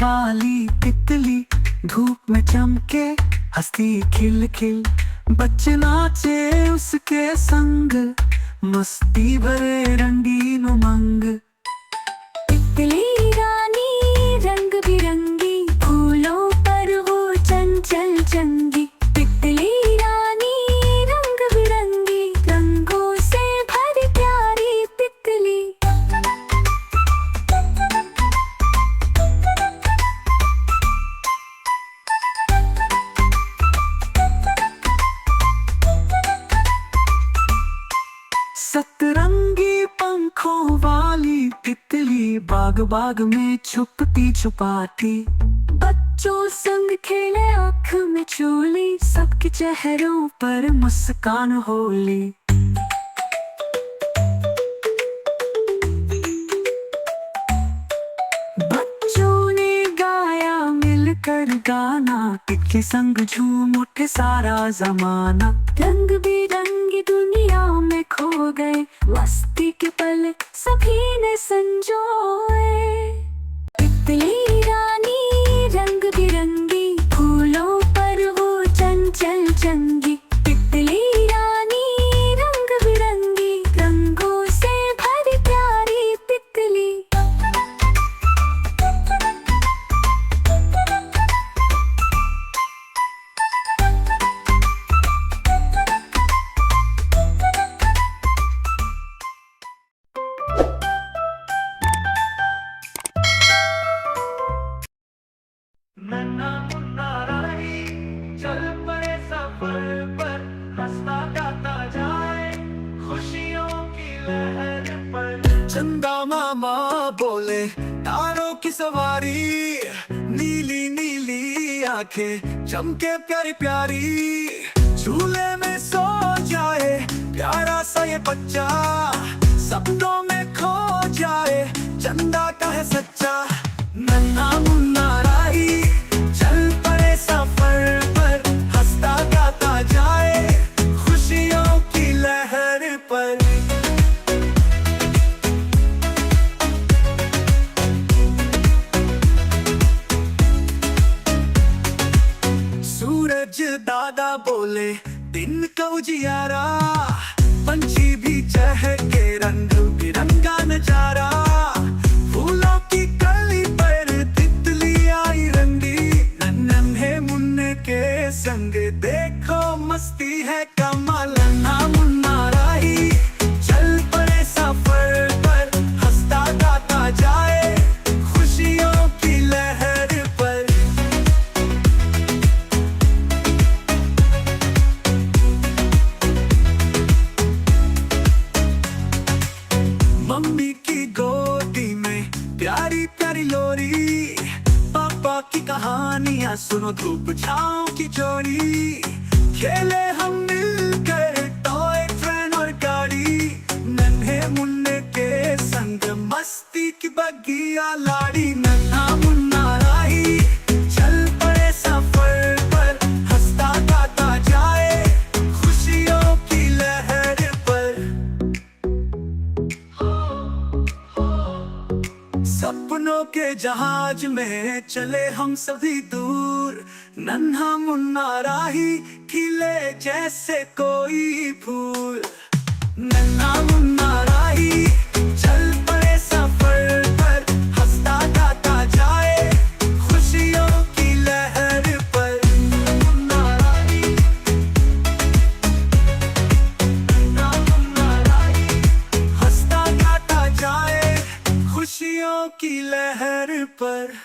वाली तितली धूप में चमके हंसती खिल खिल, बच्चे नाचे उसके संग, मस्ती भरे रंगीन उमंग। तितली रानी रंग बिरंगी, फूलों पर वो चंचल चंगी। तितली रानी रंग बिरंगी, रंगों से भरी प्यारी तितली। सतरंगी पंखों वाली तितली बाग बाग में छुपती छुपाती, बच्चों संग खेले आँख में चोली, सबके चेहरों पर मुस्कान होली। बच्चों ने गाया मिलकर गाना, तितली संग झूम उठे सारा जमाना। रंग बिरंगी दुनिया में खो गए, मस्ती के पल सभी ने संजोए। तितली रानी रंग बिरंगी, फूलों पर वो चंचल चंगी। तितली रानी रंग बिरंगी, रंगों से भरी प्यारी तितली। नन्हा मुन्ना राही चल पड़े सफर पर, हंसता गाता जाए खुशियों की लहर पर। चंदा मामा बोले तारों की सवारी, नीली नीली आंखें चमके प्यारी प्यारी। झूले में सो जाए प्यारा सा ये बच्चा, सपनों में खो जाए चंदा का है सच्चा। नन्हा मुन्ना राही चल पड़े सफर पर, हंसता गाता जाए खुशियों की लहर पर। सूरज दादा बोले दिन का उजियारा, पंछी भी चहके रंग बिरंगा नजारा। फूलों की कली पर तितली आई रंगी, नन्हे मुन्ने के संग देखो मस्ती है कमाल। नन्हा मुन्ना राही चल पड़े सफर पर, हंसता गाता जाए खुशियों की लहर पर। मम्मी की गोदी में प्यारी प्यारी लोरी, पापा की कहानियां सुनो धूप छाँव की जोड़ी। खेले हम मिलकर टॉय ट्रेन और गाड़ी, नन्हे मुन्ने के संग मस्ती की बगिया लाड़ी। नन्हा मुन्ना राही चल पड़े सफर पर, हंसता गाता जाए खुशियों की लहर पर। सपनों के जहाज में चले हम सभी दूर, नन्हा मुन्ना राही खिले जैसे कोई फूल। नन्हा मुन्ना राही चल पड़े सफर पर, हंसता गाता जाए खुशियों की लहर पर। मुन्ना राही, नन्हा मुन्ना राही, हंसता गाता जाए खुशियों की लहर पर।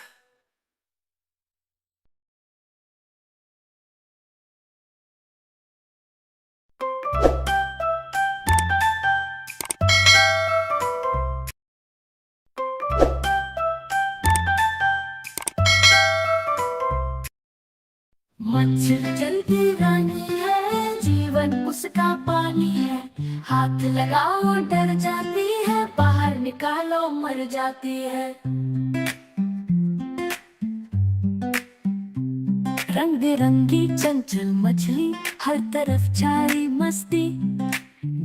मच्छर जलती रानी है, जीवन उसका पानी है। हाथ लगाओ डर जाती है, बाहर निकालो मर जाती है। रंग बिरंगी चंचल मछली, हर तरफ छाई मस्ती।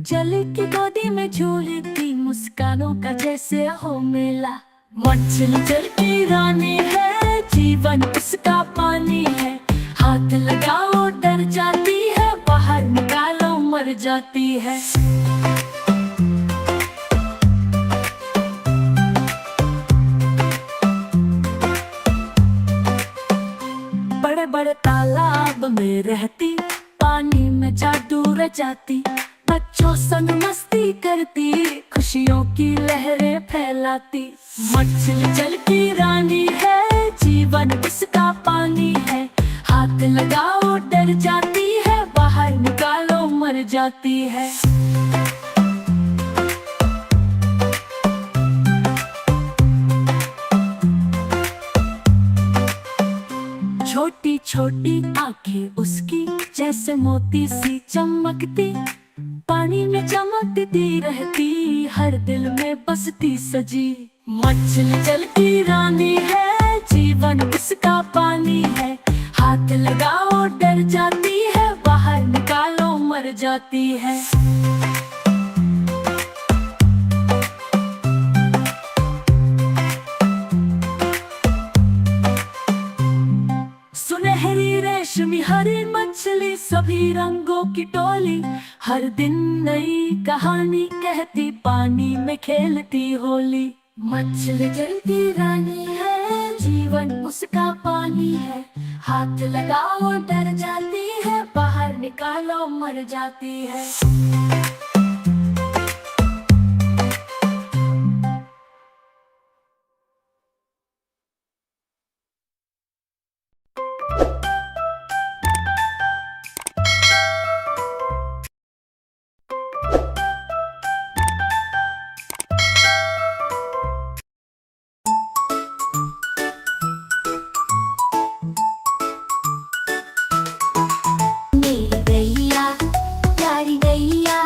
जल की गोदी में झूलती, मुस्कानों का जैसे हो मेला। मछली जल की रानी है, जीवन उसका पानी है, हाथ लगाओ डर जाती है, बाहर निकालो मर जाती है। बड़े बड़े तालाब में रहती, पानी में जादू रचाती, बच्चों संग मस्ती करती, खुशियों की लहरें फैलाती। मछली जल की रानी है, जीवन उसका पानी है, हाथ लगाओ डर जाती है, बाहर निकालो मर जाती है। छोटी छोटी आंखें उसकी जैसे मोती सी चमकती, पानी में चमकती रहती, हर दिल में बसती सजी। मछली जल की रानी है, जीवन उसका पानी है, हाथ लगाओ डर जाती है, बाहर निकालो मर जाती है। सुनहरी रेशमी हरी मछली, सभी रंगों की टोली, हर दिन नई कहानी कहती, पानी में खेलती होली। मछली जल की रानी है, जीवन उसका पानी है, हाथ लगाओ डर जाती है, बाहर निकालो मर जाती है। मेरी गैया प्यारी गैया,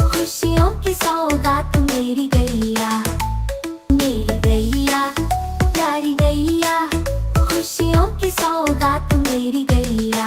खुशियों की सौगात मेरी गैया। मेरी गैया प्यारी गैया, खुशियों की सौगात मेरी गैया।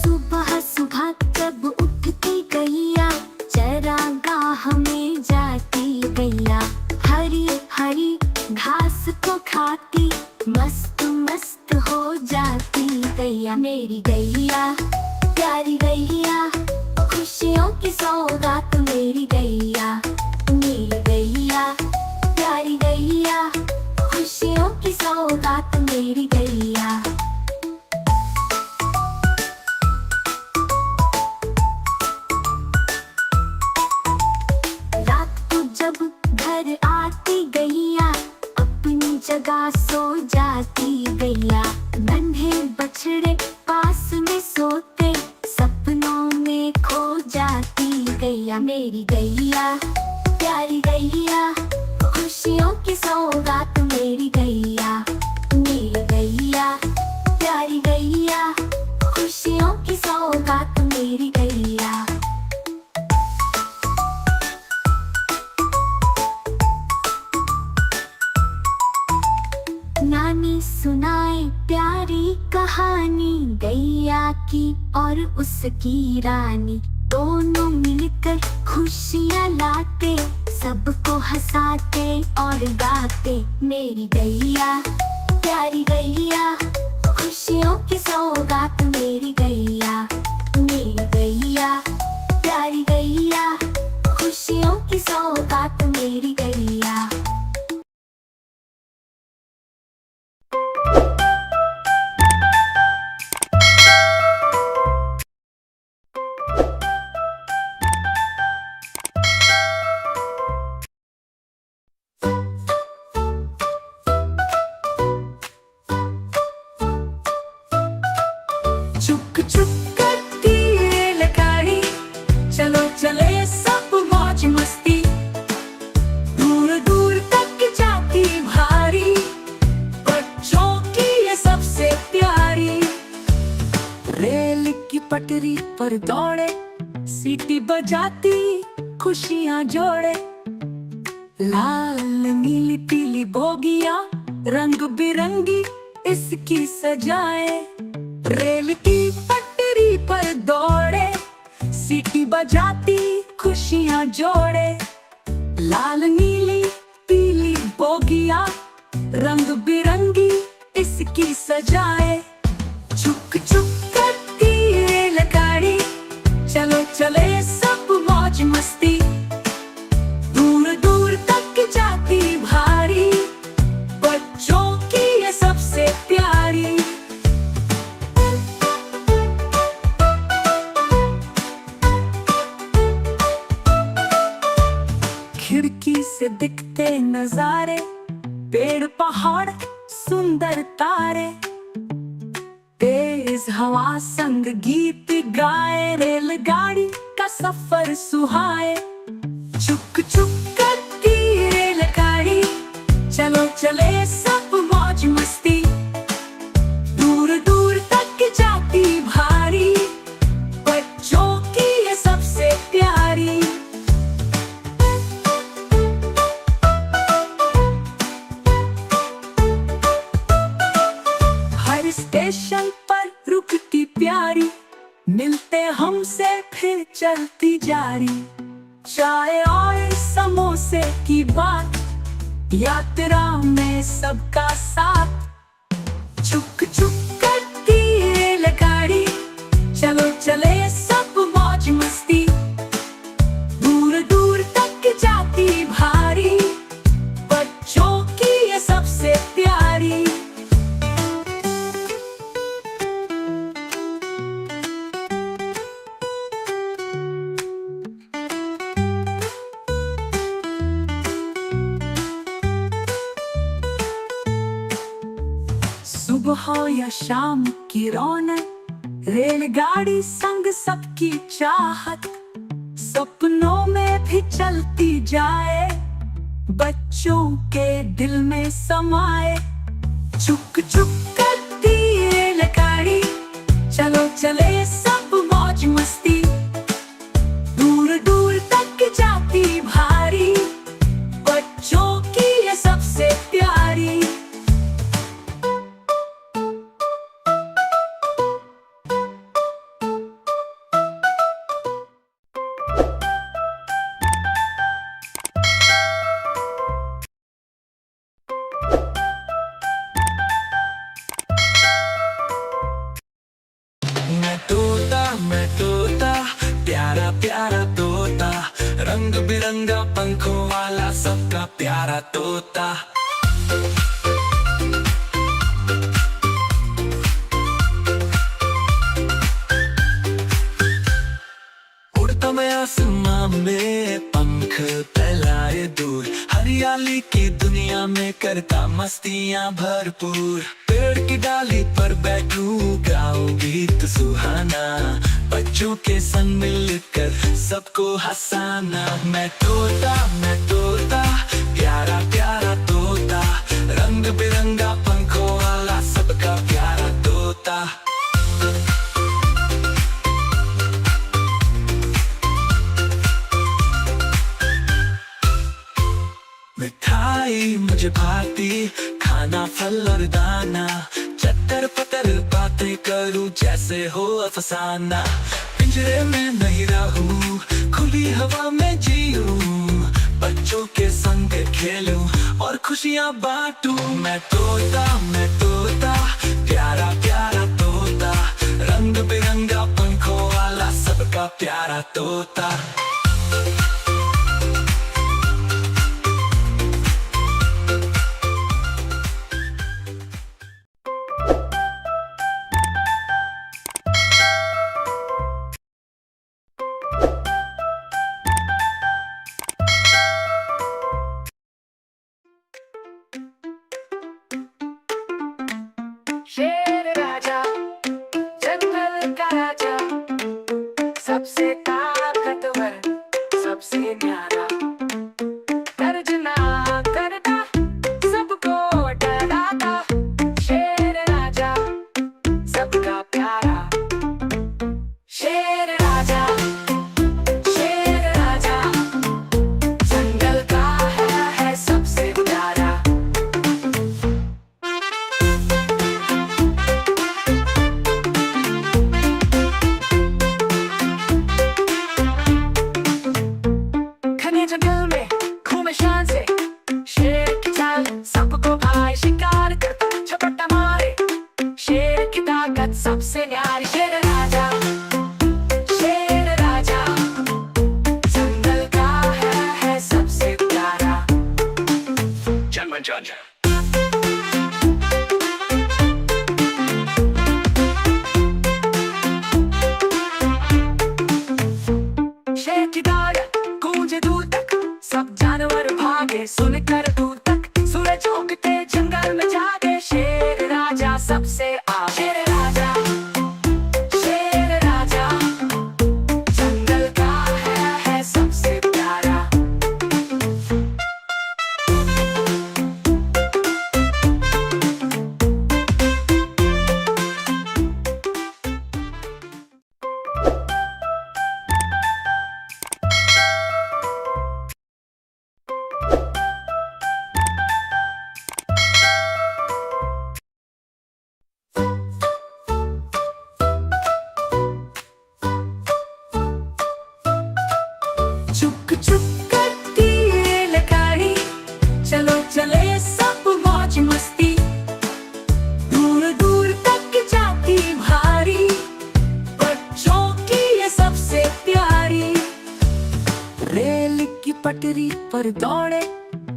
सुबह सुबह जब उठती गैया, चरागाह में जाती गैया, हरी हरी घास को खाती, मस्त मस्त हो जाती गैया। मेरी गैया प्यारी गैया, खुशियों की सौगात मेरी गैया। मेरी गैया प्यारी गैया, खुशियों की सौगात मेरी गैया। रात को जब घर आती गैया, अपनी जगह सो जाती गैया, नन्हे बछड़े पास में सोते, सपनों में खो जाती गैया। मेरी गैया प्यारी गैया, खुशियों की सौगात मेरी गैया। मेरी गैया प्यारी गैया, खुशियों की सौगात मेरी गैया। नानी सुनाए प्यारी कहानी, गैया की और उसकी रानी, दोनों मिलकर खुशियाँ लाते, सबको हंसाते और गाते। मेरी गैया प्यारी गैया, खुशियों की सौगात मेरी गैया। मेरी गैया प्यारी गैया, खुशियों की सौगात मेरी गैया। चुक चुक करती रेलगाड़ी, चलो चले सब मौज मस्ती, दूर दूर तक जाती भारी, बच्चों की ये सबसे प्यारी। रेल की पटरी पर दौड़े, सीटी बजाती खुशियाँ जोड़े, लाल नीली पीली बोगियाँ रंग बिरंगी इसकी सजाए। रेल की पटरी पर दौड़े, सीटी बजाती खुश रस्सियां जोड़े, लाल नीली पीली बोगिया रंग बिरंगी इसकी सजाए। चुक चुक करती रेलगाड़ी, चलो चले सब मौज मस्ती, दूर दूर तक जाती भारी, बच्चों की ये सबसे प्यारी। खिड़की से दिखते नजारे, पेड़ पहाड़ सुंदर तारे, तेज हवा संग गीत गाए, रेलगाड़ी का सफर सुहाए। चुक चुक करती रेलगाड़ी, चलो चले सब मौज मस्ती, दूर दूर तक जाती भारी, बच्चों की ये सबसे प्यारी। हर स्टेशन पर रुकती प्यारी, मिलते हमसे फिर चलती जारी, चाय और समोसे की बात, यात्रा में सबका साथ। चुक चुक करती रेलगाड़ी, चलो चले सब मौज मस्ती, दूर दूर तक जाती भारी, बच्चों की ये सबसे प्यारी। सुबह या शाम की रौनक, रेलगाड़ी संग सबकी चाहत, सपनों में भी चलती जाए, बच्चों के दिल में समाए। चुक चुक करती रेलगाड़ी, चलो चले सब मौज मस्ती, दूर दूर तक जाती भारी, बच्चों की ये सबसे प्यारी। मैं तोता, प्यारा प्यारा तोता, रंग बिरंगा पंखों वाला सबका प्यारा तोता। उड़ता मैं आसमां में, पंख फैलाए दूर, हरियाली की दुनिया में करता मस्तियां भरपूर। पेड़ की डाली पर बैठूं, गाऊं गीत सुहाना, बच्चों के संग मिलकर सबको हंसाना। मैं तोता, प्यारा प्यारा तोता, रंग बिरंगा पंखों वाला सबका प्यारा तोता। मिठाई मुझे भाती, खाना फल और दाना, चटर पटर बातें करूं जैसे हो अफसाना। पिंजरे में नहीं रहूं, खुली हवा में जीऊं, बच्चों के संग खेलूं और खुशियां बांटूं। मैं तोता, प्यारा प्यारा तोता, रंग बिरंगा पंखों वाला सबका प्यारा तोता। शेर राजा, जंगल का राजा, सबसे ताकतवर, सबसे न्यारा, गर्जना करता, सबको डराता, शेर राजा, सबका प्यारा। शेर राजा, जंगल का है सबसे प्यारा। पटरी पर दौड़े,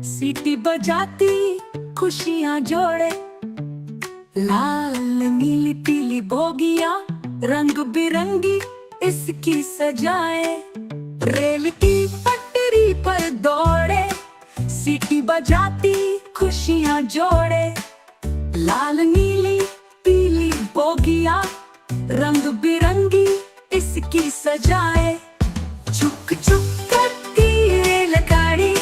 सीटी बजाती खुशियां जोड़े। लाल नीली पीली बोगियां रंग बिरंगी इसकी सजाए। रेल की पटरी पर दौड़े, सीटी बजाती खुशियां जोड़े। लाल नीली पीली बोगियां रंग बिरंगी इसकी सजाए। चुक चुक करती रेलगाड़ी,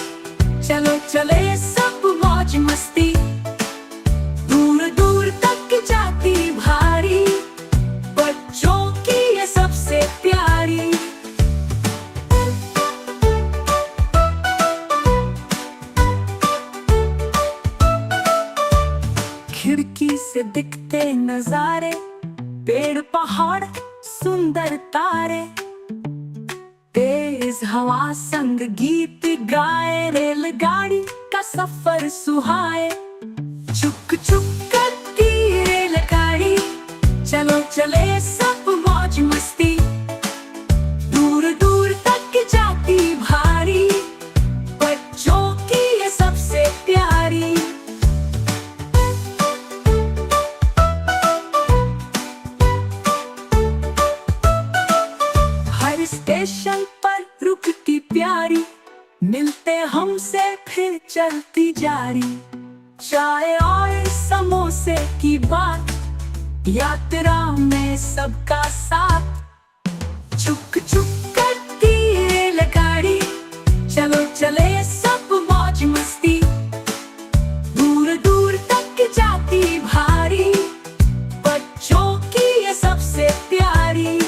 चलो चले सब मौज मस्ती। दूर दूर तक जाती भारी, बच्चों की ये सबसे प्यारी। खिड़की से दिखते नजारे, पेड़ पहाड़ सुंदर तारे। तेज हवा संग गीत गाए, रेलगाड़ी का सफर सुहाए। चुक चुक करती रेलगाड़ी, चलो चले सब मौज मस्ती। दूर दूर तक जाती भारी, बच्चों की ये सबसे प्यारी। हर स्टेशन पर रुकती प्यारी, मिलते हमसे फिर चलती जारी। चाय और समोसे की बात, यात्रा में सबका साथ। चुक चुक करती रेलगाड़ी, चलो चले सब मौज मस्ती। दूर दूर तक जाती भारी, बच्चों की ये सबसे प्यारी।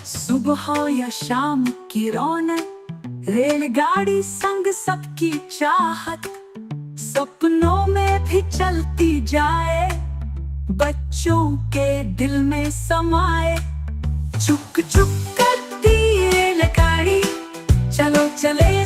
सुबह या शाम की रौनक, रेलगाड़ी संग सबकी चाहत। सपनों में भी चलती जाए, बच्चों के दिल में समाए। चुक चुक करती रेलगाड़ी, चलो चले